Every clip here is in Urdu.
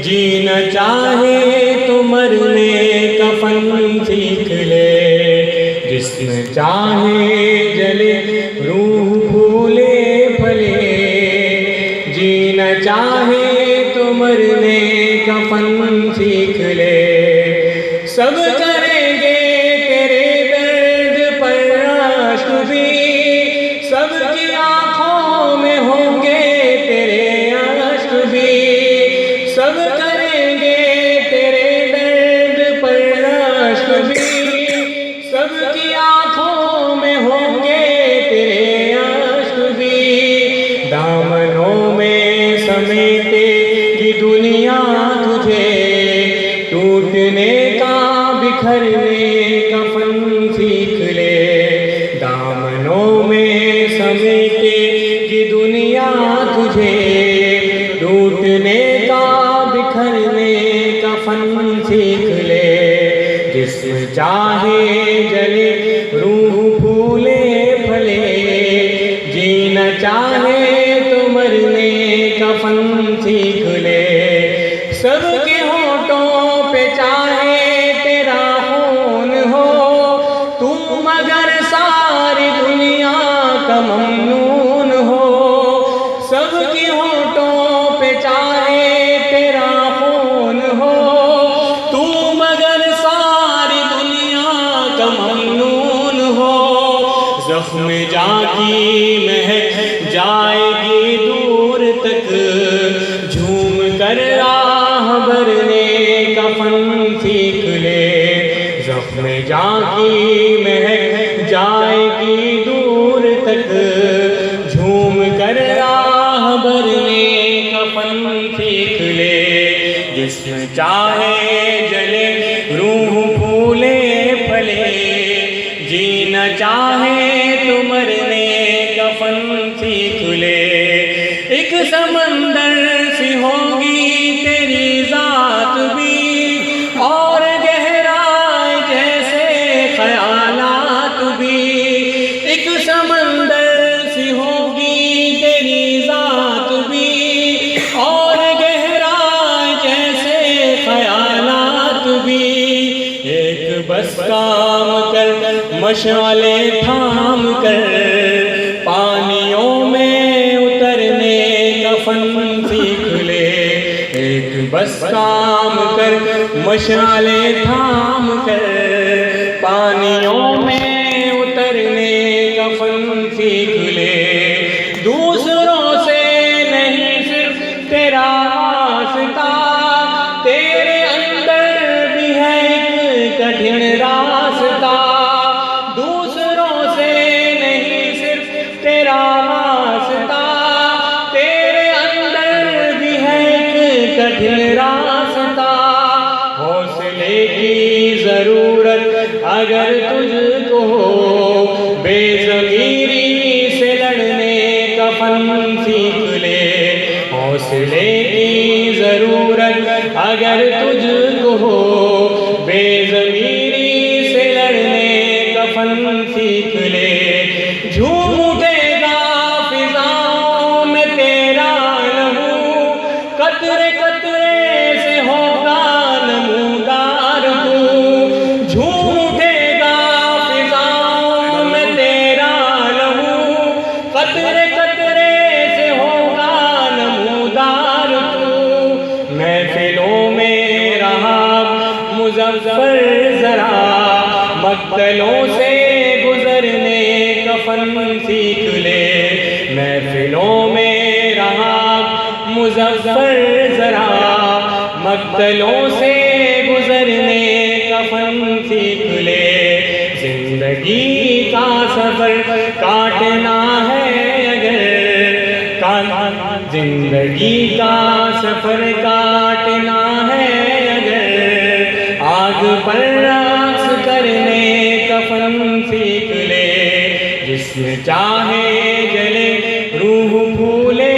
جینا چاہے تو مرنے کفن سیکھ لے، جسم چاہے جلے روح پھولے پھلے، جینا چاہے تو مرنے کفن سیکھ لے، سب کریں گے تیرے درد پر اشک بھی، سب کی آنکھوں میں ہوں گے تیرے اشک بھی، سب کریں گے تیرے درد پر اشک بھی، سب کی آنکھوں میں ہوں گے تیرے اشک بھی، دامنوں میں سمیٹے گی دنیا تجھے، ٹوٹنے کا بکھرنے کفن سیکھ لے، دامنوں میں سمیٹے گی دنیا تجھے، ٹوٹنے کا بکھرنے کفن سیکھ لے، جسم چاہے جلے روح پھولے پھلے، جینا چاہے تو مرنے کفن سیکھ لے، سب کے ہونٹوں پہ چاہے تیرا خون ہو، تو مگر ساری دنیا کا ممنون ہو، سب کے ہونٹوں پہ چاہے تیرا خون ہو، تو مگر ساری دنیا کا ممنون ہو، زخم جاں کی مہک جائے گی دور تک، جھوم کر راہ برنے کفن سیکھ لے، زخم جاں کی مہک جائے گی دور تک، جھوم کر راہ برنے کفن سیکھ لے، جسم چاہے جلے روح پھولے پھلے، جینا چاہے تو مرنے کفن سیکھ لے، ایک سمندر سی ہوگی تیری ذات بھی، اور گہرائی جیسے خیالات بھی، ایک سمندر سی ہوگی تیری ذات بھی، اور گہرائی جیسے خیالات بھی، ایک بس کام کر مشعلے تھام کر، پانیوں میں اترنے کفن سیکھ لے، ایک بس کام کر مشعلے تھام کر، پانیوں میں اترنے کفن سیکھ لے، دوسروں سے نہیں صرف تیرا واسطہ، تیرے اندر بھی ہے ایک کٹھن راستہ، دوسروں سے نہیں صرف تیرا واسطہ، تیرے اندر بھی ہے ایک کٹھن راستہ، حوصلے کی ضرورت اگر تجھ کو ہو، بے ضمیری سے لڑنے کفن سیکھ لے، حوصلے کی ضرورت اگر تجھ کو ہو، بے ضمیری سے لڑنے کفن سیکھ لے، جھوم اٹھے گا فضاؤں میں تیرا لہو، قطرے قطرے سے ہوگا نمودار تو، جھوم اٹھے گا فضاؤں میں تیرا لہو، قطرے قطرے سے ہوگا نمودار تو، محفلوں میں رہا مظفر ذرا، مقتلوں سے گزرنے کفن سیکھ لے، محفلوں میں رہا مظفر ذرا، مقتلوں سے گزرنے کفن سیکھ لے، زندگی کا سفر کاٹنا ہے اگر، زندگی کا سفر کاٹنا ہے اگر، آگ پر رقص کرنے کفن سیکھ لے، جسم چاہے جلے روح پھولے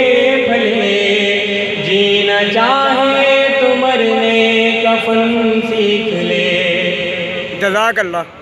پھلے، جینا چاہے تو مرنے کفن سیکھ لے۔ جزاک اللہ۔